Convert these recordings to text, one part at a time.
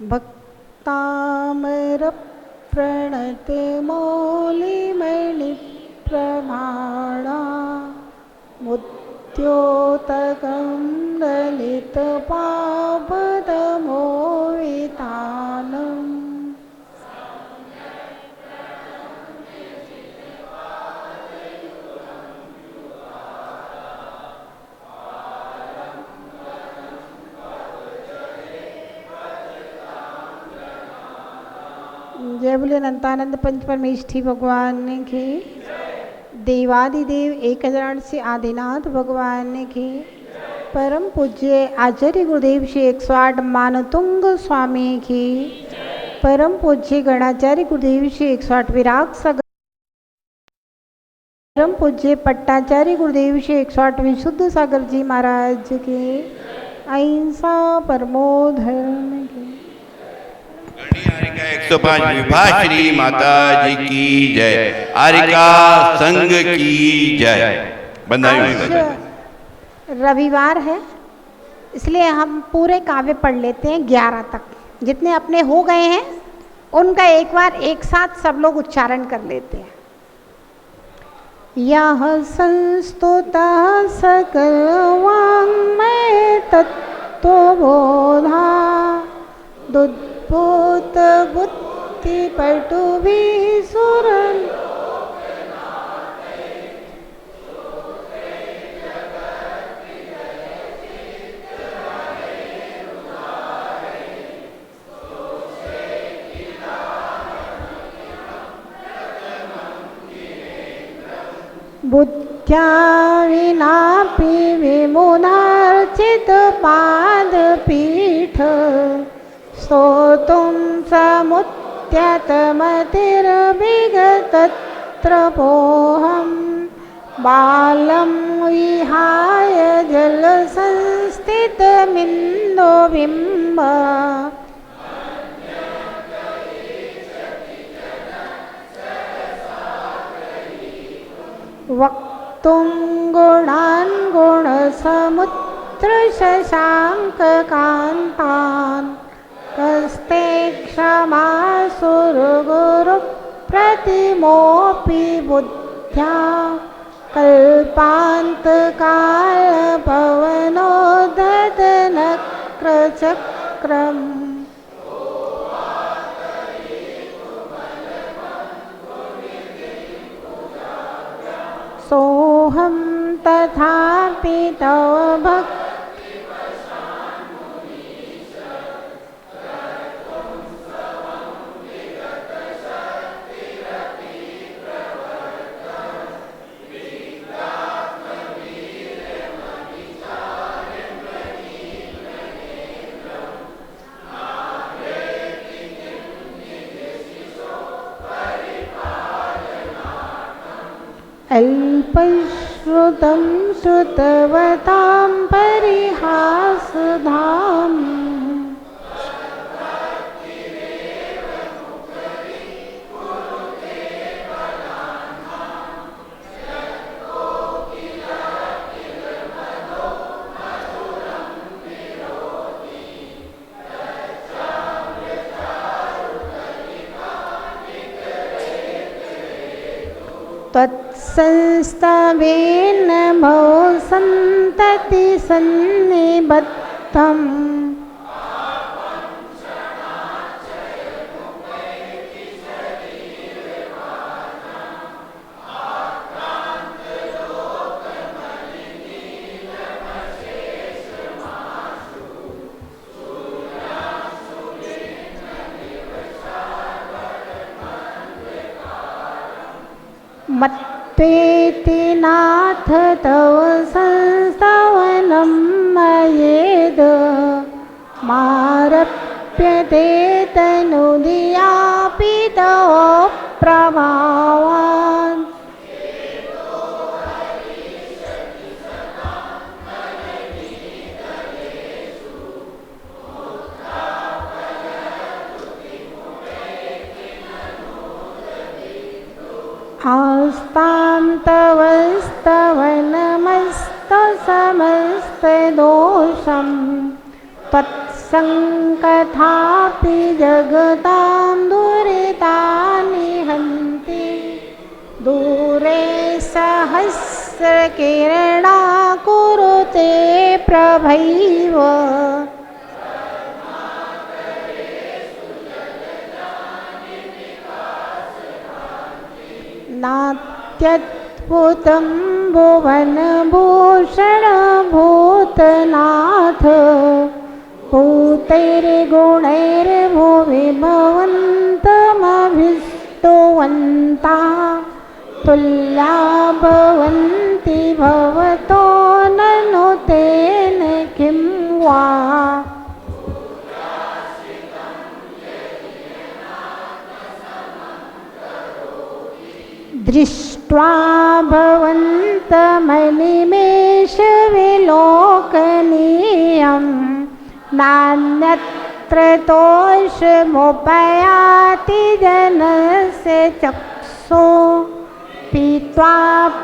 भक्तामरप्रणतिमौलिमणिप्रमाणा मुद्योतकं ललितपापदमोहितानम् जय बोले अनंतानंद पंच परमेष्ठी भगवान की। देवादिदेव एक हजार से आदिनाथ भगवान की। परम पूज्य आचार्य गुरुदेव श्री 108 मानतुंग स्वामी की। परम पूज्य गणाचार्य गुरुदेव श्री 108 विराग सागर। परम पूज्य पट्टाचार्य गुरुदेव श्री 108 विशुद्ध सागर जी महाराज की। अहिंसा परमो धर्म की। 105 विभाश्री माता जी की जय। आरिका संघ की जय। आज रविवार है, इसलिए हम पूरे काव्य पढ़ लेते हैं 11 तक। जितने अपने हो गए हैं उनका एक बार एक साथ सब लोग उच्चारण कर लेते हैं। यह संस्तुता सकल वाङ्मय तत्त्वबोधा दुद्भूत बुद्धि पटुभिः सुरन् बुद्ध्या विनापि विमुनार्चित पादपीठ स्तोतुं समुद्यतमतिर्विगतत्र पोऽहं बालं विहाय जलसंस्थितमिन्दोबिम्ब वक्तुं गुणान् गुणसमुद्रशशाङ्ककान्तान् कस्ते क्षमासुरगुरुप्रतिमोऽपि बुद्ध्या कल्पान्तकालपवनोदधनक्रचक्रम् सोऽहं तथापि तव अल्पश्रुतं श्रुतवतां परिहासधाम् तत्संस्तवेन भव सन्तति सन्निबद्धम् मत्पेति नाथ तव संस्तवनं मयेद मारप्यते तनुदियापि तव प्रभावान् आस्तां तव स्तवनमस्तसमस्तदोषं त्वत्सङ्कथापि प्रभैव नात्यद्भुतं भुवनभूषण भूतनाथ भूतैर्गुणैर्भुवि भवन्तमभिस्तुवन्ता तुल्या भवन्ति भवतो ननु तेन किं वा। दृष्ट्वा भवन्तमनिमेषविलोकनीयं नान्यत्र तोषमुपयाति जनस्य चक्षुः पीत्वा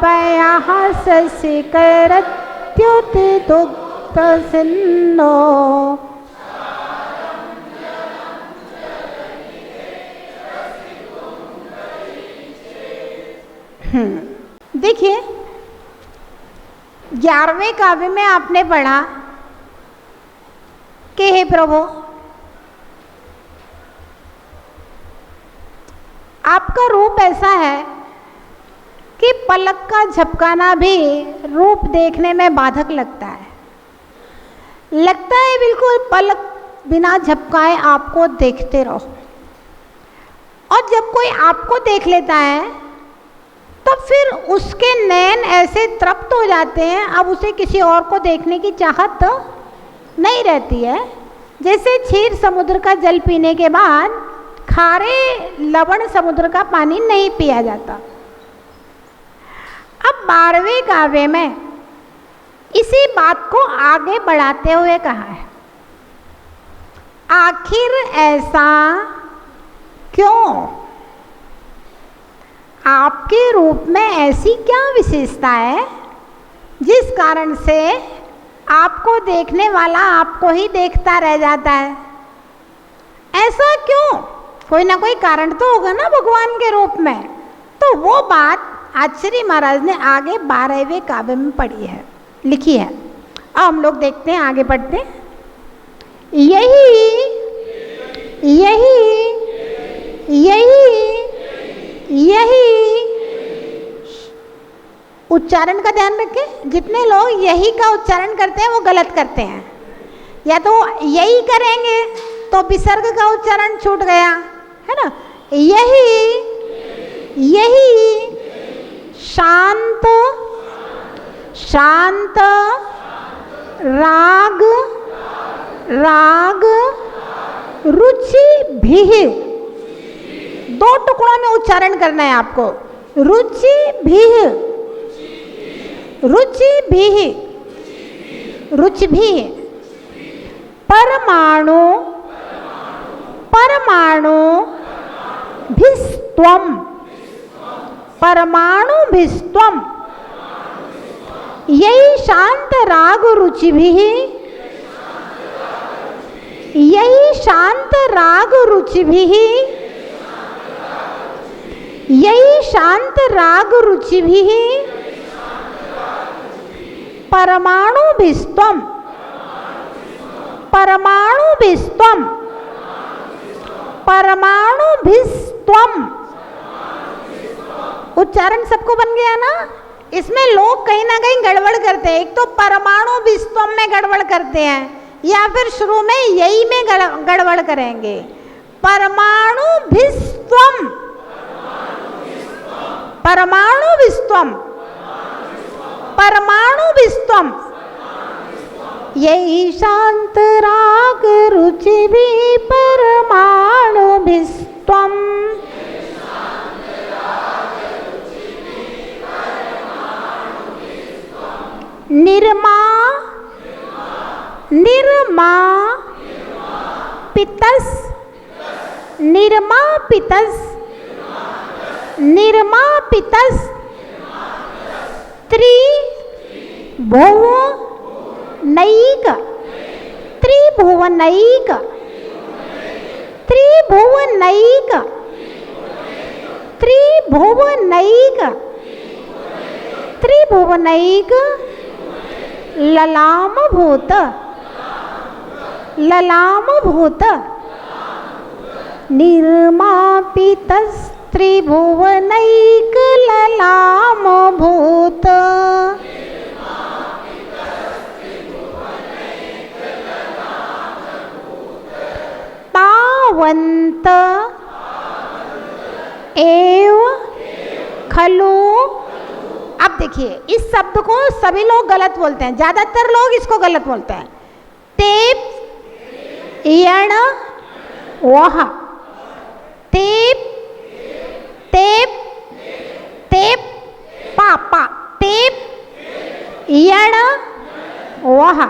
पयः शशिकरत्युतिदुग्धसिन्धो। देखिए 11वें काव्य में आपने पढ़ा कि हे प्रभु आपका रूप ऐसा है कि पलक का झपकाना भी रूप देखने में बाधक लगता है बिल्कुल पलक बिना झपकाए आपको देखते रहो। और जब कोई आपको देख लेता है तो फिर उसके नैन ऐसे तृप्त हो जाते हैं, अब उसे किसी और को देखने की चाहत तो नहीं रहती है। जैसे क्षीर समुद्र का जल पीने के बाद खारे लवण समुद्र का पानी नहीं पिया जाता। अब 12वें काव्य में इसी बात को आगे बढ़ाते हुए कहा है, आखिर ऐसा क्यों? आपके रूप में ऐसी क्या विशेषता है जिस कारण से आपको देखने वाला आपको ही देखता रह जाता है? ऐसा क्यों? कोई ना कोई कारण तो होगा ना भगवान के रूप में। तो वो बात आचार्य महाराज ने आगे 12वें काव्य में पढ़ी है, लिखी है। अब हम लोग देखते हैं, आगे बढ़ते हैं। यही उच्चारण का ध्यान रखें। जितने लोग यही का उच्चारण करते हैं वो गलत करते हैं। या तो यही करेंगे तो विसर्ग का उच्चारण छूट गया, है ना। यही शांत शांत राग रुचि भी, 2 टुकड़ों में उच्चारण करना है आपको। रुचि भी परमाणु भिस्त्वम यही शांत राग रुचि भी, परमाणु भिस्त्वम उच्चारण सबको बन गया ना। इसमें लोग कहीं ना कहीं गड़बड़ करते हैं। एक तो परमाणु भिस्त्वम में गड़बड़ करते हैं, या फिर शुरू में यही में गड़बड़ करेंगे। परमाणु भिस्त्वम यही शांत राग रुचि भी परमाणु भिस्त्वम। निर्मा पितस त्रिभुवनैक ललाम भूत, ललाम भूत, निर्मापितस्त्रिभुवनैक ललाम भूत, तावन्त एव खलु। अब देखिए इस शब्द को सभी लोग गलत बोलते हैं, ज्यादातर लोग इसको गलत बोलते हैं। तेप यण वह, तेप तेप तेप पापा, तेप यण वह,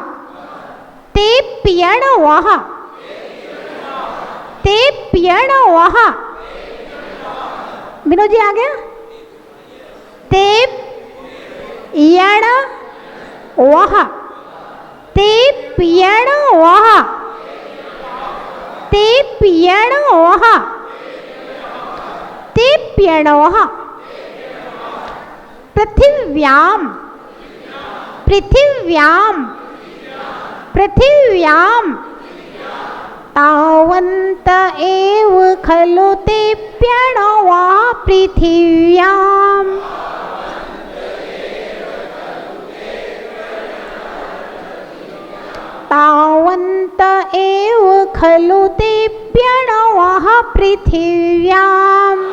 तेप यण वह, तेप यण वह। विनोद जी आ गया। तेप यण वह, तेप यण वह, तेप यण वह, तेप यण वह। पृथिव्याम, पृथिव्याम, पृथिव्याम, तावन्त एव खलु तेप्यण वः पृथिव्याम्। तावन्त एव खलु तेप्यण वः पृथिव्याम्।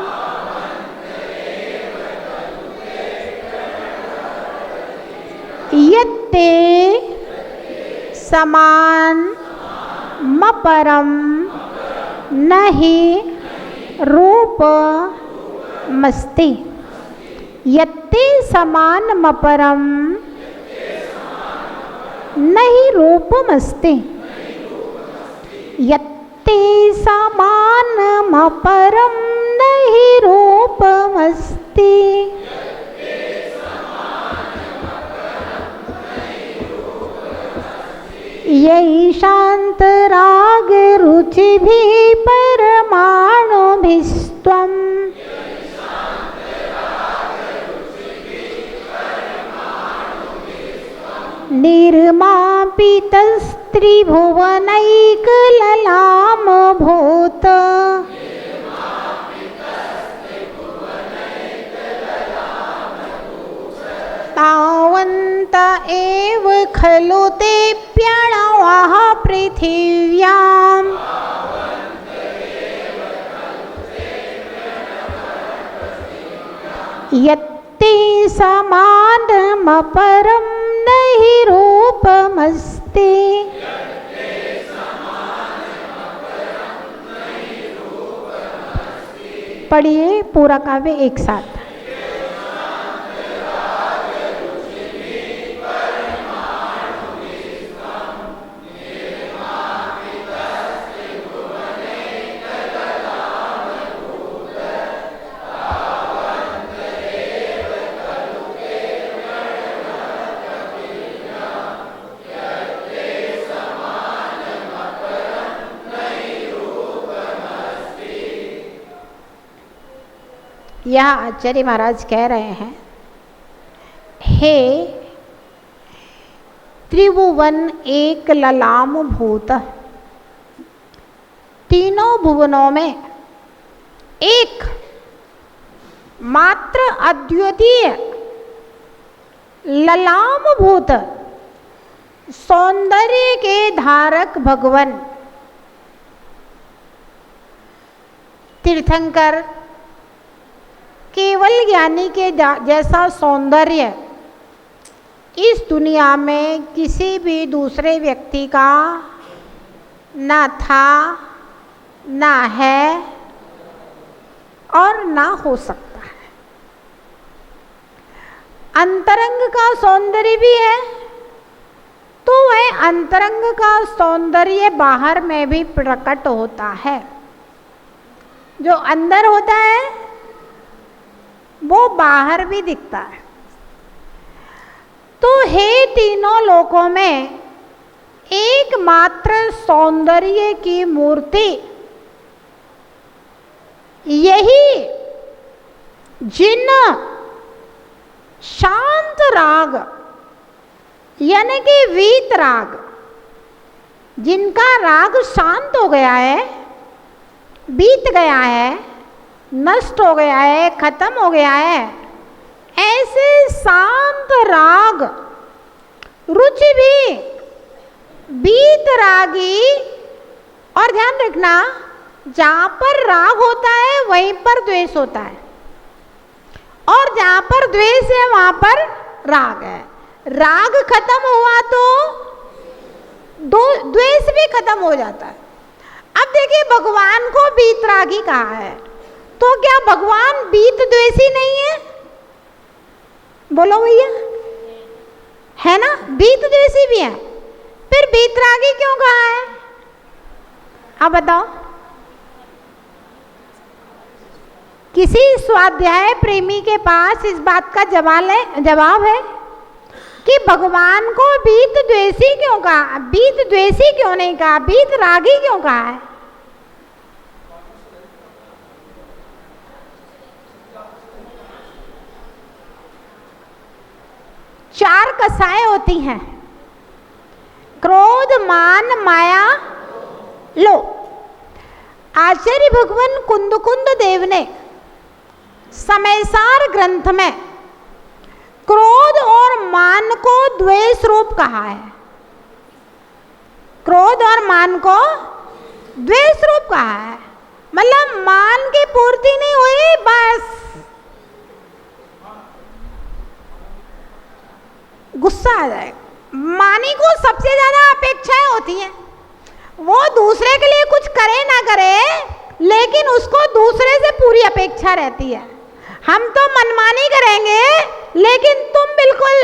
यत्ते समानमपरं नहि रूपमस्ति। यत्ते समानमपरं नहि रूपमस्ति। यत्ते समानमपरं नहि रूपमस्ति। यैषान्तराग रुचिभिः परमाणुभिस्त्वम्। निर्मापितस्त्रिभुवनैकललामभूत। तावन्त एव खलु तेप्यण वः पृथिव्याम्। यत्ते समानमपरं नहि रूपमस्ति। पढ़िए पूरा काव्य एक साथ। यह आचार्य महाराज कह रहे हैं, हे त्रिभुवन एक ललाम भूत। तीनों भुवनों में एक मात्र अद्वितीय ललाम भूत सौंदर्य के धारक भगवान तीर्थंकर केवल ज्ञानी के जैसा सौंदर्य इस दुनिया में किसी भी दूसरे व्यक्ति का ना था, ना है और ना हो सकता है। अंतरंग का सौंदर्य भी है तो वह अंतरंग का सौंदर्य बाहर में भी प्रकट होता है। जो अंदर होता है वो बाहर भी दिखता है। तो हे तीनों लोकों में एकमात्र सौंदर्य की मूर्ति यही जिन शांत राग यानी कि वीत राग, जिनका राग शांत हो गया है, बीत गया है, नष्ट हो गया है, खत्म हो गया है, ऐसे शांत राग रुचि भी बीत रागी। और ध्यान रखना, जहाँ पर राग होता है वहीं पर द्वेष होता है, और जहाँ पर द्वेष है वहाँ पर राग है। राग खत्म हुआ तो द्वेष भी खत्म हो जाता है। अब देखिए, भगवान को बीतरागी कहा है, तो क्या भगवान बीत द्वेषी नहीं है? बोलो भैया, है ना? बीत द्वेषी भी है, फिर बीतरागी क्यों कहा है? अब बताओ। किसी स्वाध्याय प्रेमी के पास इस बात का जवाब है कि भगवान को बीत द्वेषी क्यों कहा, बीत द्वेषी क्यों नहीं कहा, बीत रागी क्यों कहा है? चार कसाएं होती हैं, क्रोध, मान, माया, लोभ। आचार्य भगवान कुंद देव ने समयसार ग्रंथ में क्रोध और मान को द्वेष रूप कहा है। क्रोध और मान को द्वेष रूप कहा है, मतलब मान की पूर्ति नहीं हुई, बस गुस्सा आ जाएगा। मानी को सबसे ज्यादा अपेक्षाएं होती हैं, वो दूसरे के लिए कुछ करे ना करे, लेकिन उसको दूसरे से पूरी अपेक्षा रहती है। हम तो मनमानी करेंगे, लेकिन तुम बिल्कुल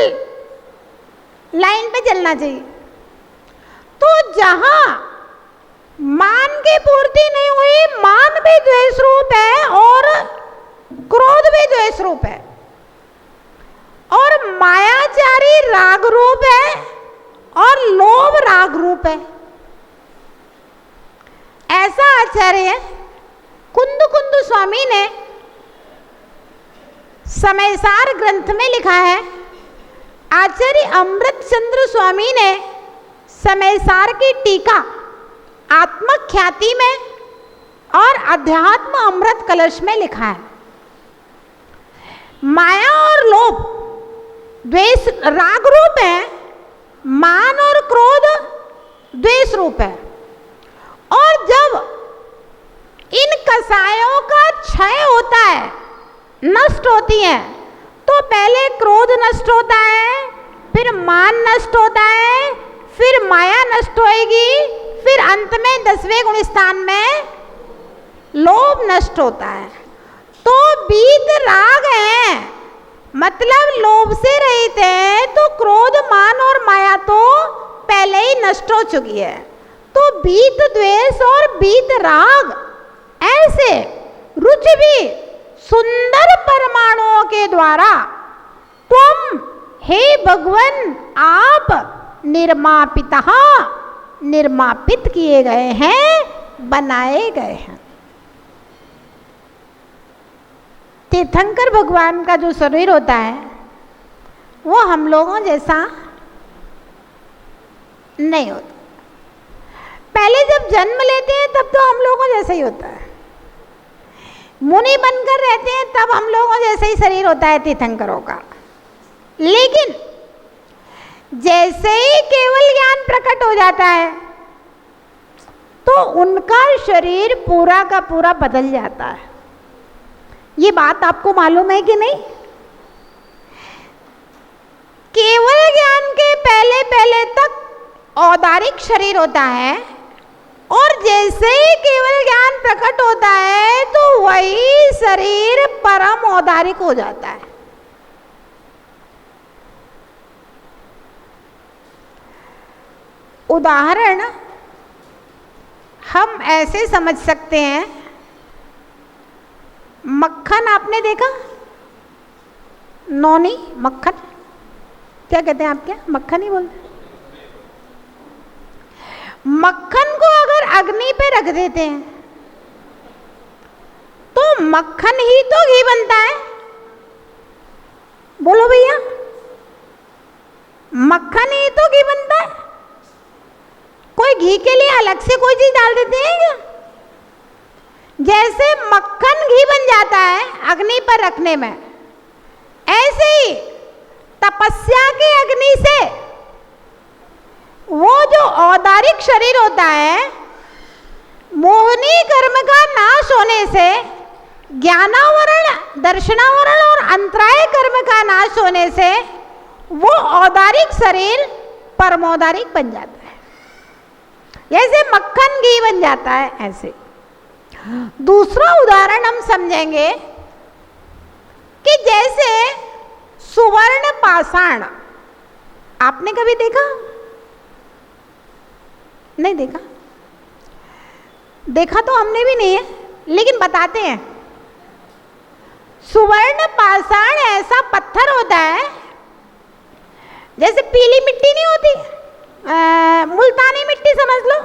लाइन पे चलना चाहिए। तो जहां मान की पूर्ति नहीं हुई, मान भी द्वेष रूप है और क्रोध भी द्वेष रूप है, और मायाचारी राग रूप है और लोभ राग रूप है। ऐसा आचार्य कुंद स्वामी ने समयसार ग्रंथ में लिखा है। आचार्य अमृत चंद्र स्वामी ने समयसार की टीका आत्मख्याति में और अध्यात्म अमृत कलश में लिखा है। माया और लोभ द्वेष राग रूप है, मान और क्रोध द्वेष रूप है। और जब इन कसायों का क्षय होता है, नष्ट होती है, तो पहले क्रोध नष्ट होता है, फिर मान नष्ट होता है, फिर माया नष्ट होएगी, फिर अंत में 10वें गुण स्थान में लोभ नष्ट होता है। तो बीत राग है, मतलब लोभ से रहित है, तो क्रोध, मान और माया तो पहले ही नष्ट हो चुकी है। तो बीत द्वेष और बीत राग, ऐसे रुचि भी सुंदर परमाणुओं के द्वारा तुम हे भगवन आप निर्मापित किए गए हैं, बनाए गए हैं। तीर्थंकर भगवान का जो शरीर होता है वो हम लोगों जैसा नहीं होता। पहले जब जन्म लेते हैं तब तो हम लोगों जैसा ही होता है, मुनि बनकर रहते हैं तब हम लोगों जैसा ही शरीर होता है तीर्थंकरों का। लेकिन जैसे ही केवल ज्ञान प्रकट हो जाता है तो उनका शरीर पूरा का पूरा बदल जाता है। ये बात आपको मालूम है कि नहीं? केवल ज्ञान के पहले पहले तक औदारिक शरीर होता है, और जैसे ही केवल ज्ञान प्रकट होता है तो वही शरीर परम औदारिक हो जाता है। उदाहरण हम ऐसे समझ सकते हैं, मक्खन आपने देखा? नौनी मक्खन क्या कहते हैं आपके? मक्खन ही बोलते हैं। मक्खन को अगर अग्नि पे रख देते हैं तो मक्खन ही तो घी बनता है। बोलो भैया, मक्खन ही तो घी बनता है, कोई घी के लिए अलग से कोई चीज डाल देते हैं क्या? जैसे मक्खन घी बन जाता है अग्नि पर रखने में, ऐसे ही तपस्या की अग्नि से वो जो औदारिक शरीर होता है, मोहनी कर्म का नाश होने से, ज्ञानावरण, दर्शनावरण और अंतराय कर्म का नाश होने से वो औदारिक शरीर परमौदारिक बन जाता है। जैसे मक्खन घी बन जाता है, ऐसे। दूसरा उदाहरण हम समझेंगे कि जैसे सुवर्ण पाषाण, आपने कभी देखा? नहीं देखा? देखा तो हमने भी नहीं है, लेकिन बताते हैं। सुवर्ण पाषाण ऐसा पत्थर होता है, जैसे पीली मिट्टी नहीं होती, मुल्तानी मिट्टी समझ लो,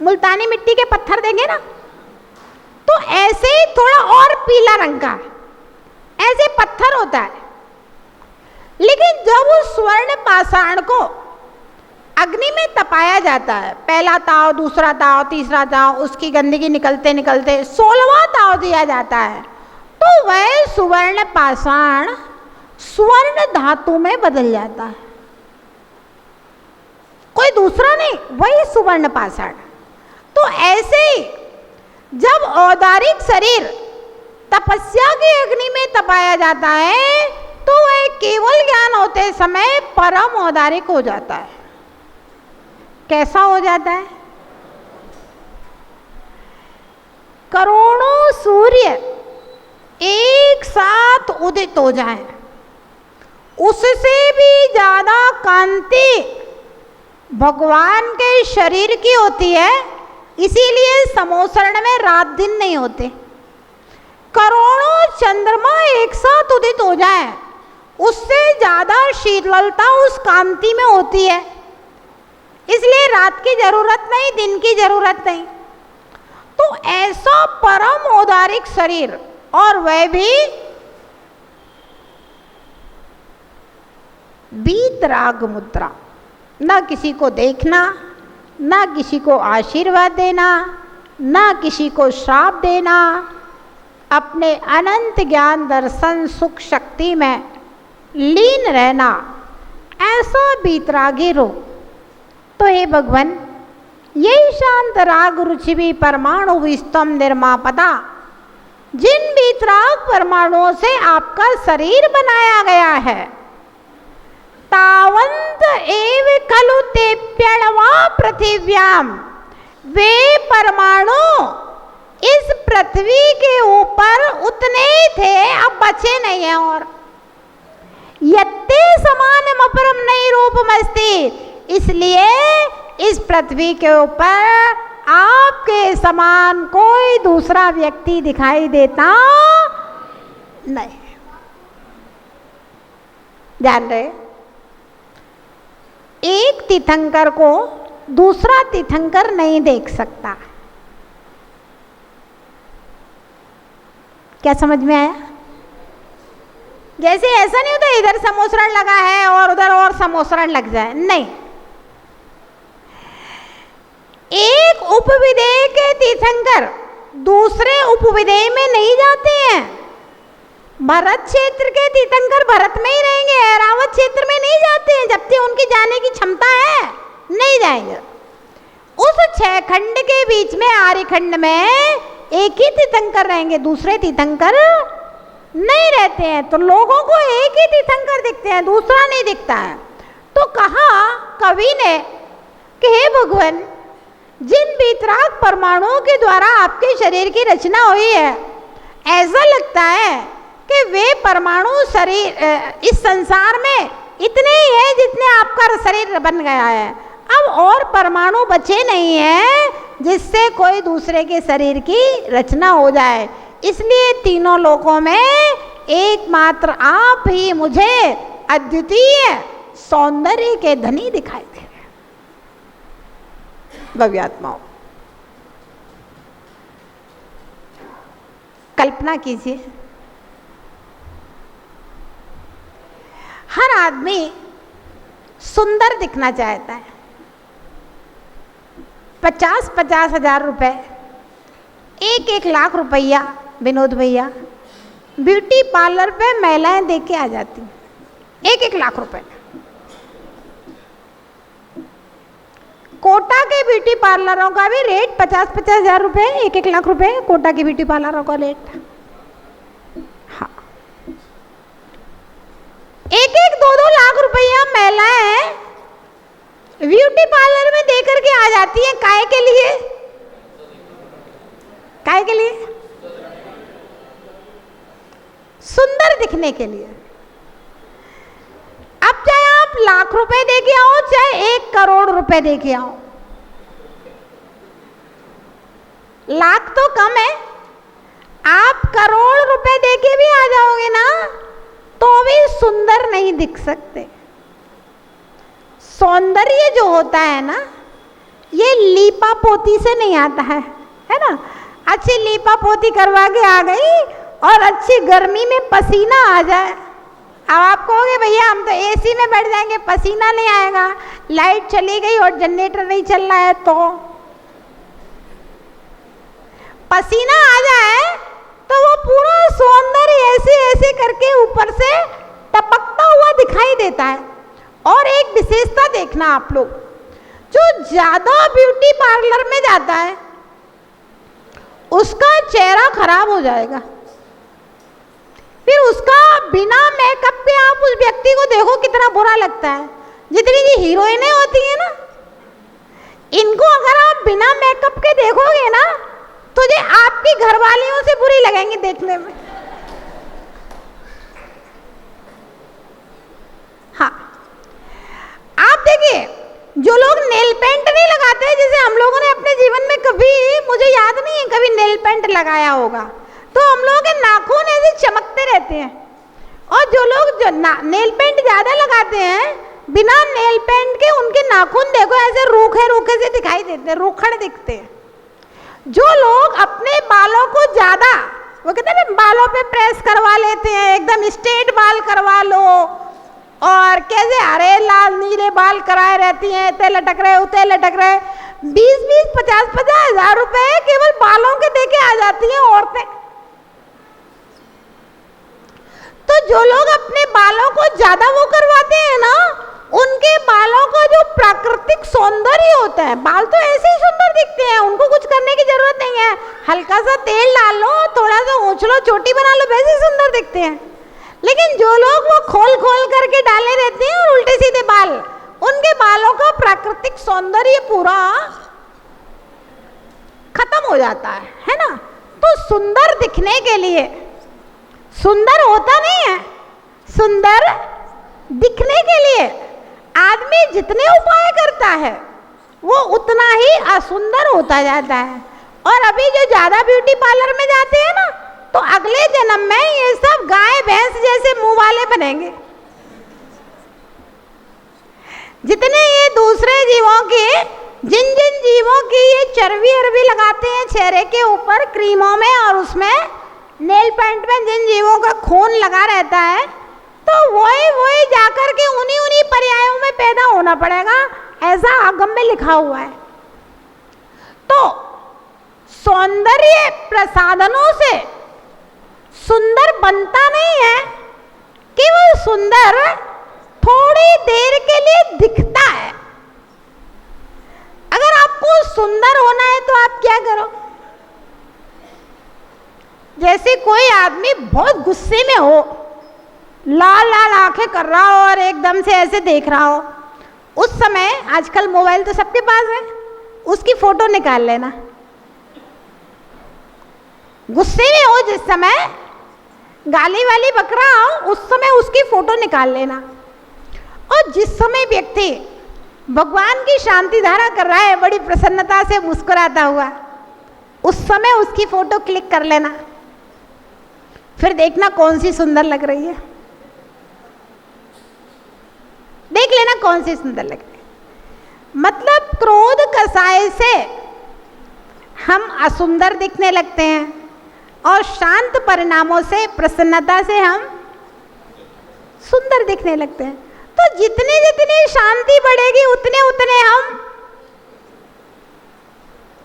मुल्तानी मिट्टी के पत्थर देंगे ना, तो ऐसे ही थोड़ा और पीला रंग का ऐसे पत्थर होता है। लेकिन जब उस स्वर्ण पाषाण को अग्नि में तपाया जाता है, पहला ताव, दूसरा ताव, तीसरा ताव, उसकी गंदगी निकलते निकलते 16वां ताव दिया जाता है, तो वह सुवर्ण पाषाण स्वर्ण धातु में बदल जाता है। कोई दूसरा नहीं, वही सुवर्ण पाषाण। तो ऐसे ही जब औदारिक शरीर तपस्या की अग्नि में तपाया जाता है, तो वह केवल ज्ञान होते समय परम औदारिक हो जाता है। कैसा हो जाता है? करोड़ों सूर्य एक साथ उदित हो जाए, उससे भी ज्यादा कांति भगवान के शरीर की होती है, इसीलिए समोसरण में रात दिन नहीं होते। करोड़ों चंद्रमा एक साथ उदित हो जाए, उससे ज्यादा शीतलता उस कांति में होती है, इसलिए रात की जरूरत नहीं, दिन की जरूरत नहीं। तो ऐसा परम औदारिक शरीर, और वह भी वीतराग मुद्रा, न किसी को देखना, न किसी को आशीर्वाद देना, न किसी को श्राप देना, अपने अनंत ज्ञान दर्शन सुख शक्ति में लीन रहना, ऐसा वीतरागी रो। तो हे भगवान, यही शांत राग रुचि परमाणु विस्तम निर्मापदा, जिन वीतराग परमाणुओं से आपका शरीर बनाया गया है, तावंत एव खलु तेप्यणवा पृथिव्याम, वे परमाणु इस पृथ्वी के ऊपर उतने ही थे, अब बचे नहीं है। और यत्ते समानम अपरम नहीं रूपमस्ति, इसलिए इस पृथ्वी के ऊपर आपके समान कोई दूसरा व्यक्ति दिखाई देता नहीं। जान रहे, एक तीर्थंकर को दूसरा तीर्थंकर नहीं देख सकता। क्या समझ में आया? जैसे ऐसा नहीं होता इधर समोसरण लगा है और उधर और समोसरण लग जाए, नहीं। एक उपविदेय के तीर्थंकर दूसरे उपविदेय में नहीं जाते हैं। भरत क्षेत्र के तीर्थंकर भरत में ही रहेंगे, ऐरावत क्षेत्र में नहीं जाते हैं, जब तक उनकी जाने की क्षमता है नहीं जाएंगे। उस 6 खंड के बीच में आर्यखंड में एक ही तीर्थंकर रहेंगे, दूसरे तीर्थंकर नहीं रहते हैं। तो लोगों को एक ही तीर्थंकर दिखते हैं, दूसरा नहीं दिखता है। तो कहा कवि ने कि हे भगवान, जिन वीतराग परमाणुओं के द्वारा आपके शरीर की रचना हुई है, ऐसा लगता है कि वे परमाणु शरीर इस संसार में इतने ही है जितने आपका शरीर बन गया है। अब और परमाणु बचे नहीं हैं जिससे कोई दूसरे के शरीर की रचना हो जाए, इसलिए तीनों लोकों में एकमात्र आप ही मुझे अद्वितीय सौंदर्य के धनी दिखाई दे रहे हैं। भव्यात्माओं, कल्पना कीजिए, हर आदमी सुंदर दिखना चाहता है। 50-50 हजार रुपए, 1-1 लाख रुपया विनोद भैया ब्यूटी पार्लर पे महिलाएं दे के आ जाती हैं, 1-1 लाख रुपए। कोटा के ब्यूटी पार्लरों का भी रेट 50-50 हजार रुपए, 1-1 लाख रुपए कोटा के ब्यूटी पार्लरों का रेट। हाँ, 1-1, 2-2 लाख रुपया महिलाएं ब्यूटी पार्लर में दे करके आ जाती हैं। काय के लिए? काय के लिए? सुंदर दिखने के लिए। अब चाहे आप लाख रुपए दे के आओ, चाहे 1 करोड़ रुपए दे के आओ, लाख तो कम है, आप करोड़ रुपए दे के भी आ जाओगे ना तो भी सुंदर नहीं दिख सकते। सौंदर्य जो होता है ना, ये लीपा पोती से नहीं आता है ना। अच्छी लीपा पोती करवा के आ गई और अच्छी गर्मी में पसीना आ जाए, अब आप कहोगे भैया हम तो एसी में बैठ जाएंगे, पसीना नहीं आएगा, लाइट चली गई और जनरेटर नहीं चल रहा है तो पसीना आ जाए तो वो पूरा सौंदर्य ऐसे ऐसे करके ऊपर से टपकता हुआ दिखाई देता है। और एक विशेषता देखना आप लोग, जो ज्यादा ब्यूटी पार्लर में जाता है उसका चेहरा खराब हो जाएगा। फिर उसका बिना मेकअप के आप उस व्यक्ति को देखो कितना बुरा लगता है। जितनी भी हीरोइनें होती हैं ना, इनको अगर आप बिना मेकअप के देखोगे ना तो ये आपकी घरवालियों से बुरी लगेंगी देखने में। हाँ, आप देखिए जो लोग नेल पेंट नहीं लगाते, जैसे हम लोगों ने अपने जीवन में कभी, मुझे याद नहीं है कभी नेल पेंट लगाया होगा, तो हम लोगों के नाखून ऐसे चमकते रहते हैं। और जो लोग जो नेल पेंट ज्यादा लगाते हैं, बिना नेल पेंट के उनके नाखून देखो ऐसे रूखे रूखे से दिखाई देते हैं, रूखड़ दिखते हैं। जो लोग अपने बालों को ज्यादा, वो कहते हैं ना, बालों पे प्रेस करवा लेते हैं, एकदम स्ट्रेट बाल करवा लो, और कैसे हरे लाल नीले बाल कराए रहती हैं, इतने लटक रहे उतने लटक रहे, 20-20, 50-50 हजार रुपए केवल बालों के दे के आ जाती हैं औरतें। तो जो लोग अपने बालों को ज्यादा वो करवाते हैं ना, उनके बालों का जो प्राकृतिक सौंदर्य होता है, बाल तो ऐसे ही सुंदर दिखते हैं, उनको कुछ करने की जरूरत नहीं है, हल्का सा तेल डाल लो, थोड़ा सा ऊंच लो, चोटी बना लो, वैसे ही सुंदर दिखते हैं। लेकिन जो लोग वो खोल खोल करके डाले रहते हैं और उल्टे सीधे बाल, उनके बालों का प्राकृतिक सौंदर्य पूरा खत्म हो जाता है ना। तो सुंदर दिखने के लिए, सुंदर होता नहीं है, सुंदर दिखने के लिए आदमी जितने उपाय करता है वो उतना ही असुंदर होता जाता है। और अभी जो ज्यादा ब्यूटी पार्लर में जाते हैं ना, तो अगले जन्म में ये सब गाय भैंस जैसे मुंह वाले बनेंगे। जितने ये दूसरे जीवों के, जिन जिन जीवों की ये चर्बी अरबी लगाते हैं चेहरे के ऊपर क्रीमों में और उसमें नेल पेंट में, जिन जीवों का खून लगा रहता है, तो वही जाकर के उन्हीं पर्यायों में पैदा होना पड़ेगा, ऐसा आगम में लिखा हुआ है। तो सौंदर्य प्रसाधनों से सुंदर बनता नहीं है, केवल सुंदर थोड़ी देर के लिए दिखता है। अगर आपको सुंदर होना है तो आप क्या करो, जैसे कोई आदमी बहुत गुस्से में हो, लाल लाल आंखें कर रहा हो और एकदम से ऐसे देख रहा हो, उस समय, आजकल मोबाइल तो सबके पास है, उसकी फोटो निकाल लेना। गुस्से में हो जिस समय, गाली वाली बक रहा हो, उस समय उसकी फोटो निकाल लेना। और जिस समय व्यक्ति भगवान की शांति धारा कर रहा है, बड़ी प्रसन्नता से मुस्कुराता हुआ, उस समय उसकी फोटो क्लिक कर लेना। फिर देखना कौन सी सुंदर लग रही है, देख लेना कौन सी सुंदर लग रही है। मतलब क्रोध कसाय से हम असुंदर दिखने लगते हैं और शांत परिणामों से, प्रसन्नता से हम सुंदर दिखने लगते हैं। तो जितनी जितनी शांति बढ़ेगी उतने उतने हम,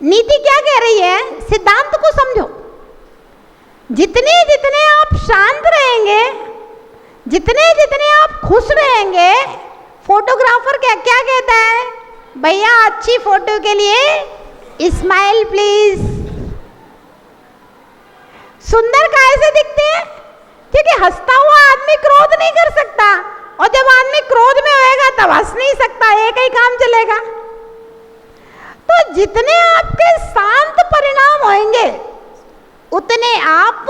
नीति क्या कह रही है, सिद्धांत को समझो, जितने जितने आप शांत रहेंगे, जितने जितने आप खुश रहेंगे, फोटोग्राफर क्या क्या कहता है, भैया अच्छी फोटो के लिए स्माइल प्लीज। सुंदर कैसे दिखते हैं, क्योंकि हंसता हुआ आदमी क्रोध नहीं कर सकता, और जब आदमी क्रोध में होएगा तब हंस नहीं सकता, एक ही काम चलेगा। तो जितने आपके शांत परिणाम होंगे उतने आप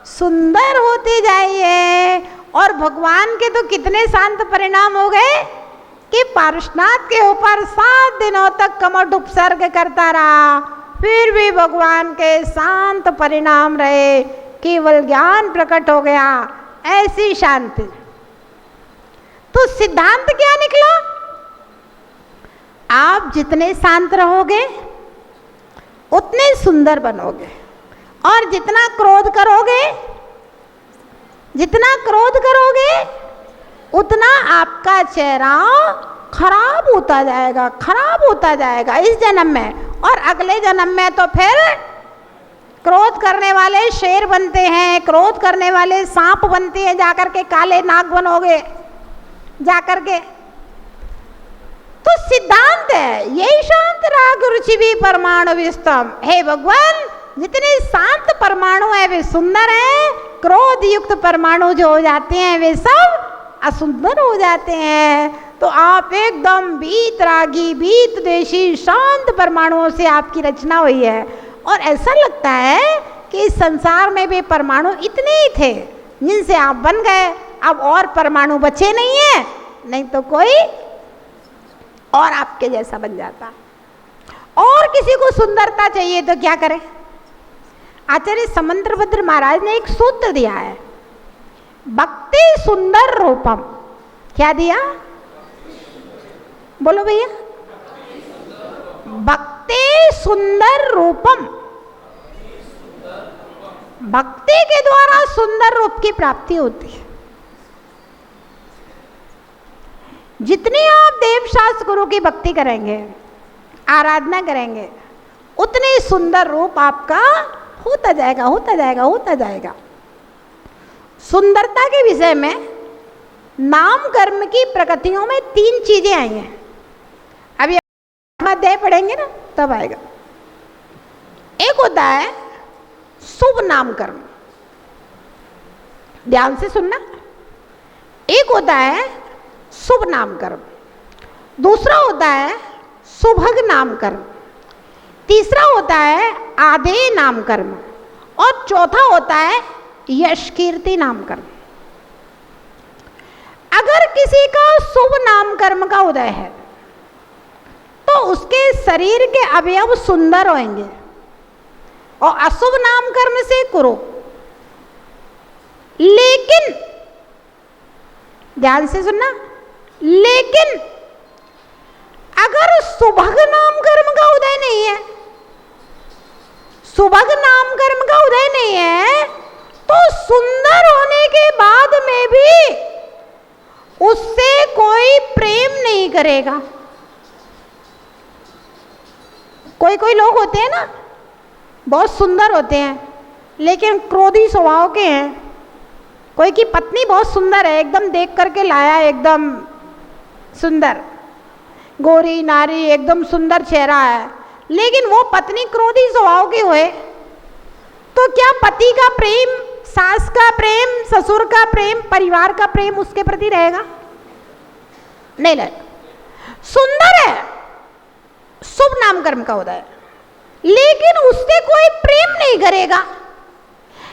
सुंदर होते जाइए। और भगवान के तो कितने शांत परिणाम हो गए कि पार्श्वनाथ के ऊपर 7 दिनों तक कमठ उपसर्ग करता रहा, फिर भी भगवान के शांत परिणाम रहे, केवल ज्ञान प्रकट हो गया, ऐसी शांति। तो सिद्धांत क्या निकला, आप जितने शांत रहोगे उतने सुंदर बनोगे, और जितना क्रोध करोगे, जितना क्रोध करोगे उतना आपका चेहरा खराब होता जाएगा, खराब होता जाएगा इस जन्म में, और अगले जन्म में तो फिर क्रोध करने वाले शेर बनते हैं, क्रोध करने वाले सांप बनते हैं, जाकर के काले नाग बनोगे जाकर के। तो सिद्धांत है यही, शांत राग रुचि भी परमाणु विस्तम। हे भगवान, जितने शांत परमाणु है वे सुंदर हैं, क्रोध युक्त परमाणु जो हो जाते हैं वे सब असुंदर हो जाते हैं। तो आप एकदम बीत रागी, बीत देशी, शांत परमाणुओं से आपकी रचना हुई है, और ऐसा लगता है कि इस संसार में भी परमाणु इतने ही थे जिनसे आप बन गए, अब और परमाणु बचे नहीं है, नहीं तो कोई और आपके जैसा बन जाता। और किसी को सुंदरता चाहिए तो क्या करें, आचार्य समंत्रभद्र महाराज ने एक सूत्र दिया है, भक्ति सुंदर रूपम। क्या दिया, बोलो भैया, भक्ति सुंदर रूपम। भक्ति के द्वारा सुंदर रूप की प्राप्ति होती है। जितनी आप देव शास्त्र गुरु की भक्ति करेंगे, आराधना करेंगे, उतने सुंदर रूप आपका होता जाएगा, होता जाएगा, होता जाएगा। सुंदरता के विषय में नाम कर्म की प्रकृतियों में 3 चीजें आई हैं। अभी अध्याय पढ़ेंगे ना तब आएगा। एक होता है शुभ नाम कर्म, ध्यान से सुनना। एक होता है शुभ नाम कर्म, दूसरा होता है सुभग नाम कर्म, तीसरा होता है आधेय नाम कर्म, और चौथा होता है यश कीर्ति नाम कर्म। अगर किसी का शुभ नाम कर्म का उदय है तो उसके शरीर के अवयव सुंदर होंगे, और अशुभ नाम कर्म से करो। लेकिन ध्यान से सुनना, लेकिन अगर सुभग नाम कर्म का उदय नहीं है, सुभग नाम कर्म का उदय नहीं है, तो सुंदर होने के बाद में भी उससे कोई प्रेम नहीं करेगा। कोई कोई लोग होते हैं ना, बहुत सुंदर होते हैं लेकिन क्रोधी स्वभाव के हैं। कोई की पत्नी बहुत सुंदर है, एकदम देख करके लाया, एकदम सुंदर, गोरी नारी, एकदम सुंदर चेहरा है, लेकिन वो पत्नी क्रोधी स्वभाव की हुए तो क्या पति का प्रेम, सास का प्रेम, ससुर का प्रेम, परिवार का प्रेम उसके प्रति रहेगा? नहीं रहेगा। सुंदर है, शुभ नाम कर्म का उदय, लेकिन उससे कोई प्रेम नहीं करेगा।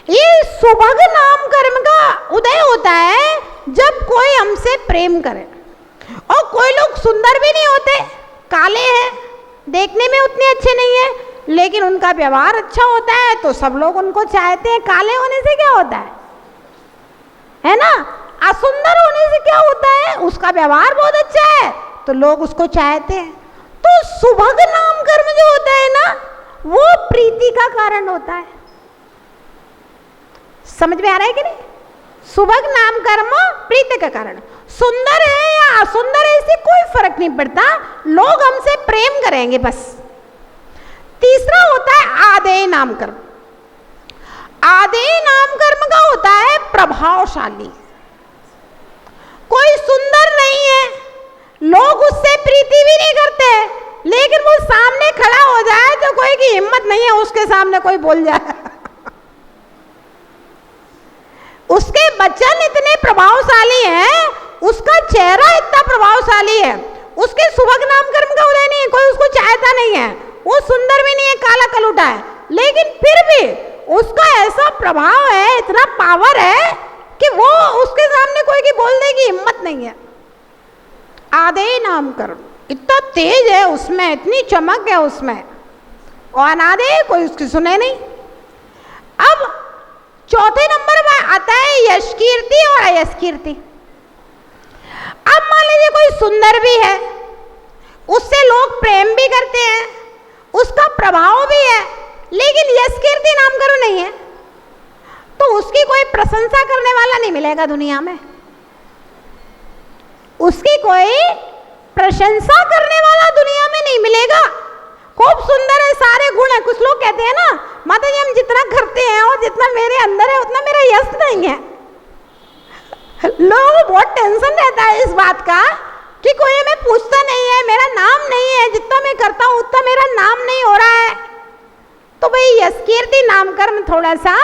ये सुभग नाम कर्म का उदय होता है जब कोई हमसे प्रेम करे। और कोई लोग सुंदर भी नहीं होते, काले हैं, देखने में उतने अच्छे नहीं है, लेकिन उनका व्यवहार अच्छा होता है तो सब लोग उनको चाहते हैं। काले होने से क्या होता है ना? असुंदर होने से क्या होता है? उसका व्यवहार बहुत अच्छा है तो लोग उसको चाहते हैं। तो सुभग नाम कर्म जो होता है ना, वो प्रीति का कारण होता है। समझ में आ रहा है कि नहीं? सुभग नाम कर्म प्रीति का कारण। सुंदर है या असुंदर है इससे कोई फर्क नहीं पड़ता, लोग हमसे प्रेम करेंगे बस। तीसरा होता है आदेय नाम कर्म। आदेय नाम कर्म का होता है प्रभावशाली। कोई सुंदर नहीं है, लोग उससे प्रीति भी नहीं करते, लेकिन वो सामने खड़ा हो जाए तो कोई की हिम्मत नहीं है उसके सामने कोई बोल जाए। उसके वचन इतने प्रभावशाली हैं, उसका चेहरा इतना प्रभावशाली है, उसके सुभग नाम कर्म का उदय नहीं है, कोई उसको चाहता नहीं है, वो सुंदर भी नहीं है, काला कलूटा है, लेकिन फिर भी उसका ऐसा प्रभाव है, इतना पावर है कि वो उसके सामने कोई की बोलने की हिम्मत नहीं है। आदेय नाम कर्म इतना तेज है उसमें, इतनी चमक है उसमें, और अनादेय कोई उसकी सुने नहीं। अब चौथे नंबर में आता है यश कीर्ति और अयश कीर्ति। अब मान लीजिए कोई सुंदर भी है, उससे लोग प्रेम भी करते हैं, उसका प्रभाव भी है, लेकिन यश कीर्ति नाम कर्म नहीं है, तो उसकी कोई प्रशंसा करने वाला नहीं मिलेगा दुनिया में, उसकी कोई प्रशंसा करने वाला दुनिया में नहीं मिलेगा। खूब सुंदर है, सारे गुण है, कुछ लोग कहते हैं ना माता जी हम जितना करते हैं और जितना मेरे अंदर है उतना मेरा यश नहीं है। लोगों को बहुत टेंशन रहता है इस बात का कि कोई हमें पूछता नहीं है, मेरा नाम नहीं है, जितना मैं करता हूं उतना मेरा नाम नहीं हो रहा है। तो भाई यश कीर्ति नाम कर्म थोड़ा सा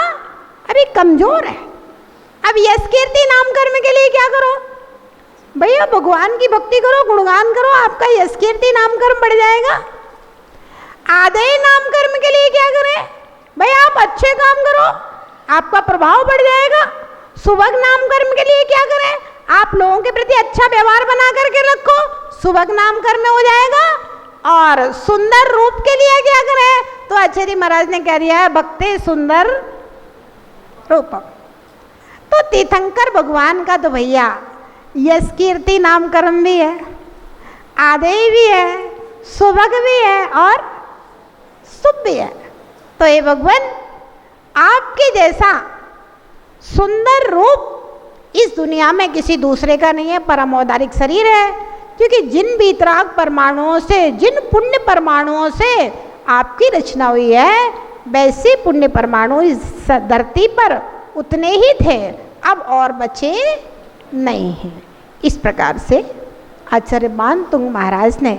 अभी कमजोर है। अब यश कीर्ति नाम कर्म के लिए क्या करो भैया, भगवान की भक्ति करो, गुणगान करो, आपका यश कीर्ति नाम कर्म बढ़ जाएगा। आदेय नाम कर्म के लिए क्या करें भाई, आप अच्छे काम करो, आपका प्रभाव बढ़ जाएगा। सुभग नाम कर्म के लिए क्या करें, आप लोगों के प्रति अच्छा व्यवहार बना करके रखो, सुभग नाम कर्म हो जाएगा। और सुंदर रूप के लिए क्या करें, तो अच्छे जी महाराज ने कह दिया है भक्ति सुंदर रूप। तो तीर्थंकर भगवान का तो भैया यश कीर्ति नाम कर्म भी है, आदेय भी है, सुभग भी है और शुभ भी है। तो ये भगवान आपके जैसा सुंदर रूप इस दुनिया में किसी दूसरे का नहीं है, परम औदारिक शरीर है। क्योंकि जिन वीतराग परमाणुओं से, जिन पुण्य परमाणुओं से आपकी रचना हुई है, वैसे पुण्य परमाणु इस धरती पर उतने ही थे, अब और बचे नहीं हैं। इस प्रकार से आचार्य मानतुंग महाराज ने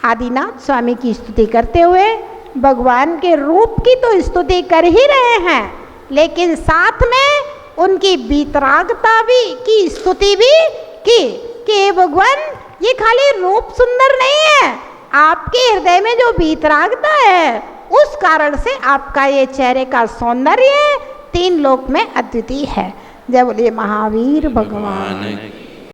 आदिनाथ स्वामी की स्तुति करते हुए भगवान के रूप की तो स्तुति कर ही रहे हैं, लेकिन साथ में उनकी वीतरागता भी की स्तुति भी की कि भगवान ये खाली रूप सुंदर नहीं है, आपके हृदय में जो वीतरागता है उस कारण से आपका ये चेहरे का सौंदर्य तीन लोक में अद्वितीय है। जय बोलिए महावीर भगवान।